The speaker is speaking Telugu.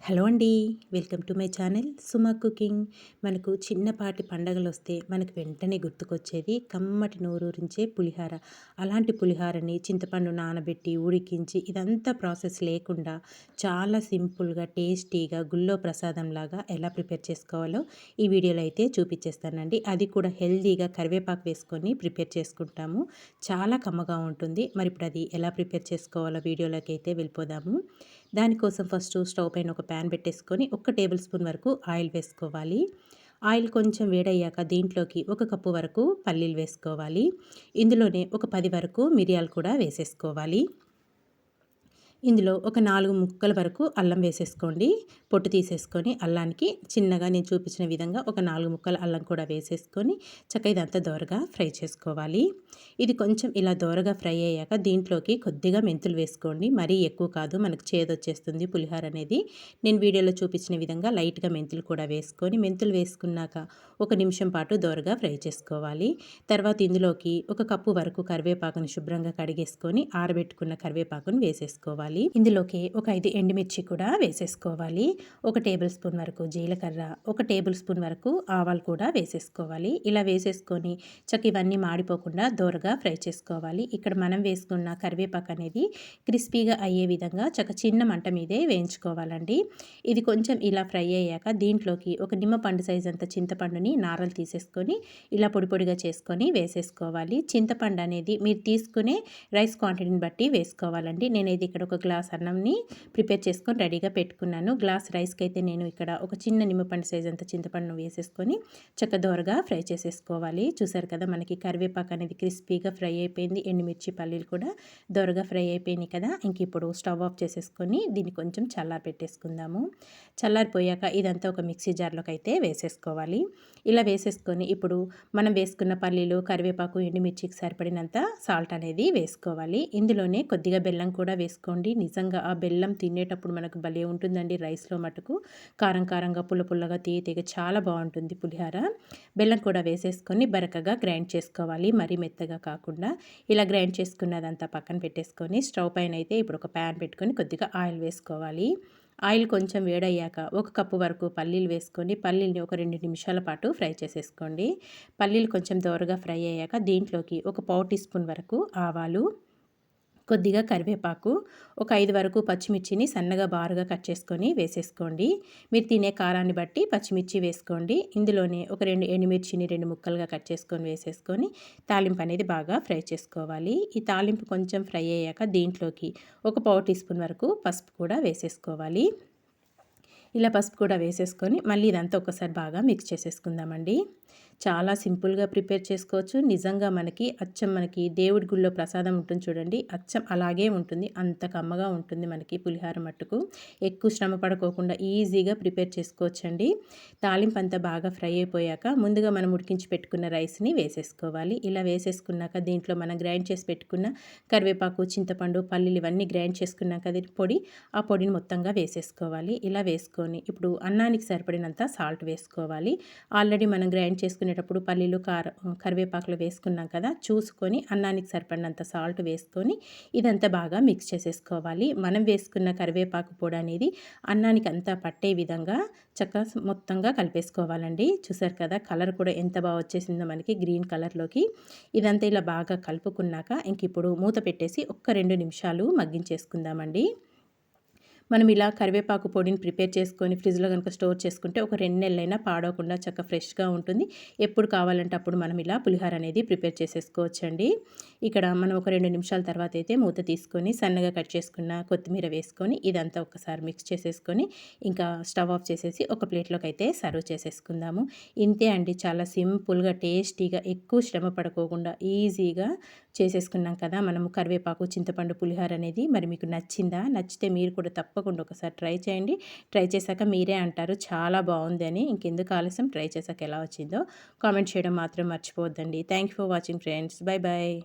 హలో అండి. Welcome to my channel Suma cooking. మనకు చిన్నపాటి పండగలొస్తే మనకు వెంటనే గుర్తుకొచ్చేది కమ్మటి నోరూరించే పులిహార. అలాంటి పులిహారని చింతపండు నానబెట్టి, ఉడికించి ఇదంతా ప్రాసెస్ లేకుండా చాలా సింపుల్‌గా, టేస్టీగా గుళ్ళో ప్రసాదంలాగా ఎలా ప్రిపేర్ చేసుకోవాలో ఈ వీడియోలో అయితే చూపిచ్చేస్తానండి. అది కూడా హెల్తీగా కరివేపాకు వేసుకొని ప్రిపేర్ చేసుకుంటాము. చాలా కమ్మగా ఉంటుంది. మరిప్పుడు అది ఎలా ప్రిపేర్ చేసుకోవాలో వీడియోలోకైతే వెళ్ళిపోదాము. దానికోసం ఫస్ట్ స్టవ్ పైన ఒక ప్యాన్ పెట్టేసుకొని 1 టేబుల్ స్పూన్ వరకు ఆయిల్ వేసుకోవాలి. ఆయిల్ కొంచెం వేడయ్యాక దీంట్లోకి 1 కప్పు వరకు పల్లీలు వేసుకోవాలి. ఇందులోనే ఒక 10 వరకు మిరియాలు కూడా వేసేసుకోవాలి. ఇందులో ఒక 4 ముక్కల వరకు అల్లం వేసేసుకోండి. పొట్టు తీసేసుకొని అల్లానికి చిన్నగా నేను చూపించిన విధంగా ఒక 4 ముక్కల అల్లం కూడా వేసేసుకొని చక్కగా ఇదంతా దోరగా ఫ్రై చేసుకోవాలి. ఇది కొంచెం ఇలా దోరగా ఫ్రై అయ్యాక దీంట్లోకి కొద్దిగా మెంతులు వేసుకోండి. మరీ ఎక్కువ కాదు, మనకు చేదొచ్చేస్తుంది పులిహోర అనేది. నేను వీడియోలో చూపించిన విధంగా లైట్‌గా మెంతులు కూడా వేసుకొని మెంతులు వేసుకున్నాక ఒక నిమిషం పాటు దోరగా ఫ్రై చేసుకోవాలి. తర్వాత ఇందులోకి ఒక కప్పు వరకు కరివేపాకును శుభ్రంగా కడిగేసుకొని ఆరబెట్టుకున్న కరివేపాకును వేసేసుకోవాలి. ఇందులోకి ఒక 5 ఎండుమిర్చి కూడా వేసేసుకోవాలి. 1 టేబుల్ స్పూన్ వరకు జీలకర్ర, 1 టేబుల్ స్పూన్ వరకు ఆవాలు కూడా వేసేసుకోవాలి. ఇలా వేసేసుకొని ఇవన్నీ మాడిపోకుండా దోరగా ఫ్రై చేసుకోవాలి. ఇక్కడ మనం వేసుకున్న కరివేపాకు అనేది క్రిస్పీగా అయ్యే విధంగా చిన్న మంట మీదే వేయించుకోవాలండి. ఇది కొంచెం ఇలా ఫ్రై అయ్యాక దీంట్లోకి ఒక నిమ్మపండు సైజ్ అంత చింతపండుని నారలు తీసేసుకొని ఇలా పొడి పొడిగా చేసుకొని వేసేసుకోవాలి. చింతపండు అనేది మీరు తీసుకునే రైస్ క్వాంటిటీని బట్టి వేసుకోవాలండి. నేనైతే ఇక్కడ ఒక గ్లాస్ అన్నంని ప్రిపేర్ చేసుకొని రెడీగా పెట్టుకున్నాను. గ్లాస్ రైస్కి అయితే నేను ఇక్కడ ఒక చిన్న నిమ్మపండు సైజ్ అంత చింతపండును వేసేసుకొని దోరగా ఫ్రై చేసేసుకోవాలి. చూసారు కదా, మనకి కరివేపాకు అనేది క్రిస్పీగా ఫ్రై అయిపోయింది. ఎండుమిర్చి పల్లీలు కూడా దోరగా ఫ్రై అయిపోయినాయి కదా. ఇంక ఇప్పుడు స్టవ్ ఆఫ్ చేసేసుకొని దీన్ని కొంచెం చల్లారి పెట్టేసుకుందాము. చల్లారిపోయాక ఇదంతా ఒక మిక్సీ జార్లోకి అయితే వేసేసుకోవాలి. ఇలా వేసేసుకొని ఇప్పుడు మనం వేసుకున్న పల్లీలు, కరివేపాకు, ఎండుమిర్చికి సరిపడినంత సాల్ట్ అనేది వేసుకోవాలి. ఇందులోనే కొద్దిగా బెల్లం కూడా వేసుకోండి. నిజంగా ఆ బెల్లం తినేటప్పుడు మనకు భలే ఉంటుందండి. రైస్లో మటుకు కారం కారంగా, పుల్ల పుల్లగా, తీయ తీయగా చాలా బాగుంటుంది పులిహార. బెల్లం కూడా వేసేసుకొని బరకగా గ్రైండ్ చేసుకోవాలి, మరీ మెత్తగా కాకుండా. ఇలా గ్రైండ్ చేసుకున్నదంతా పక్కన పెట్టేసుకొని స్టవ్ పైన అయితే ఇప్పుడు ఒక ప్యాన్ పెట్టుకొని కొద్దిగా ఆయిల్ వేసుకోవాలి. ఆయిల్ కొంచెం వేడయ్యాక 1 కప్పు వరకు పల్లీలు వేసుకొని పల్లీల్ని ఒక 2 నిమిషాల పాటు ఫ్రై చేసేసుకోండి. పల్లీలు కొంచెం దోరగా ఫ్రై అయ్యాక దీంట్లోకి ఒక పావు టీ స్పూన్ వరకు ఆవాలు, కొద్దిగా కరివేపాకు, ఒక 5 వరకు పచ్చిమిర్చిని సన్నగా బారుగా కట్ చేసుకొని వేసేసుకోండి. మీరు తినే కారాన్ని బట్టి పచ్చిమిర్చి వేసుకోండి. ఇందులోనే ఒక 2 ఎండుమిర్చిని 2 ముక్కలుగా కట్ చేసుకొని వేసేసుకొని తాలింపు అనేది బాగా ఫ్రై చేసుకోవాలి. ఈ తాలింపు కొంచెం ఫ్రై అయ్యాక దీంట్లోకి ఒక పావు టీ స్పూన్ వరకు పసుపు కూడా వేసేసుకోవాలి. ఇలా పసుపు కూడా వేసేసుకొని మళ్ళీ ఇదంతా ఒకసారి బాగా మిక్స్ చేసేసుకుందామండి. చాలా సింపుల్గా ప్రిపేర్ చేసుకోవచ్చు. నిజంగా మనకి దేవుడి గుళ్ళో ప్రసాదం ఉంటుంది చూడండి, అచ్చం అలాగే ఉంటుంది. అంత కమ్మగా ఉంటుంది మనకి పులిహార మట్టుకు. ఎక్కువ శ్రమ పడుకోకుండా ఈజీగా ప్రిపేర్ చేసుకోవచ్చండి. తాలింపు అంతా బాగా ఫ్రై అయిపోయాక ముందుగా మనం ఉడికించి పెట్టుకున్న రైస్ని వేసేసుకోవాలి. ఇలా వేసేసుకున్నాక దీంట్లో మనం గ్రైండ్ చేసి పెట్టుకున్న కరివేపాకు, చింతపండు, పల్లీలు ఇవన్నీ గ్రైండ్ చేసుకున్నాక అది పొడి, ఆ పొడిని మొత్తంగా వేసేసుకోవాలి. ఇలా వేసుకొని ఇప్పుడు అన్నానికి సరిపడినంత సాల్ట్ వేసుకోవాలి. ఆల్రెడీ మనం గ్రైండ్ చేసుకునేటప్పుడు పల్లీలు, కరివేపాకులు వేసుకున్నాం కదా, చూసుకొని అన్నానికి సరిపడినంత సాల్ట్ వేసుకొని ఇదంతా బాగా మిక్స్ చేసేసుకోవాలి. మనం వేసుకున్న కరివేపాకు పొడి అనేది అన్నానికి అంతా పట్టే విధంగా మొత్తంగా కలిపేసుకోవాలండి. చూసారు కదా, కలర్ కూడా ఎంత బాగా వచ్చేసిందో మనకి గ్రీన్ కలర్లోకి. ఇదంతా ఇలా బాగా కలుపుకున్నాక ఇంక ఇప్పుడు మూత పెట్టేసి ఒక్క 2 నిమిషాలు మగ్గించేసుకుందామండి. మనం ఇలా కరివేపాకు పొడిని ప్రిపేర్ చేసుకొని ఫ్రిడ్జ్లో కనుక స్టోర్ చేసుకుంటే ఒక 2 నెలలైనా పాడవకుండా ఫ్రెష్గా ఉంటుంది. ఎప్పుడు కావాలంటే అప్పుడు మనం ఇలా పులిహోర అనేది ప్రిపేర్ చేసేసుకోవచ్చండి. ఇక్కడ మనం ఒక 2 నిమిషాల తర్వాత అయితే మూత తీసుకొని సన్నగా కట్ చేసుకున్న కొత్తిమీర వేసుకొని ఇదంతా ఒకసారి మిక్స్ చేసేసుకొని ఇంకా స్టవ్ ఆఫ్ చేసేసి ఒక ప్లేట్లోకి అయితే సర్వ్ చేసేసుకుందాము. ఇంతే అండి, చాలా సింపుల్గా, టేస్టీగా, ఎక్కువ శ్రమ పడుకోకుండా ఈజీగా చేసేసుకున్నాం కదా మనము కరివేపాకు చింతపండు పులిహోర అనేది. మరి మీకు నచ్చిందా? నచ్చితే మీరు కూడా తప్పకుండా ఒకసారి ట్రై చేయండి. ట్రై చేశాక మీరే అంటారు చాలా బాగుంది అని. ఇంకెందుకు ఆలస్యం, ట్రై చేశాక ఎలా వచ్చిందో కామెంట్ చేయడం మాత్రం మర్చిపోవద్దండి. Thank you for watching friends. Bye bye.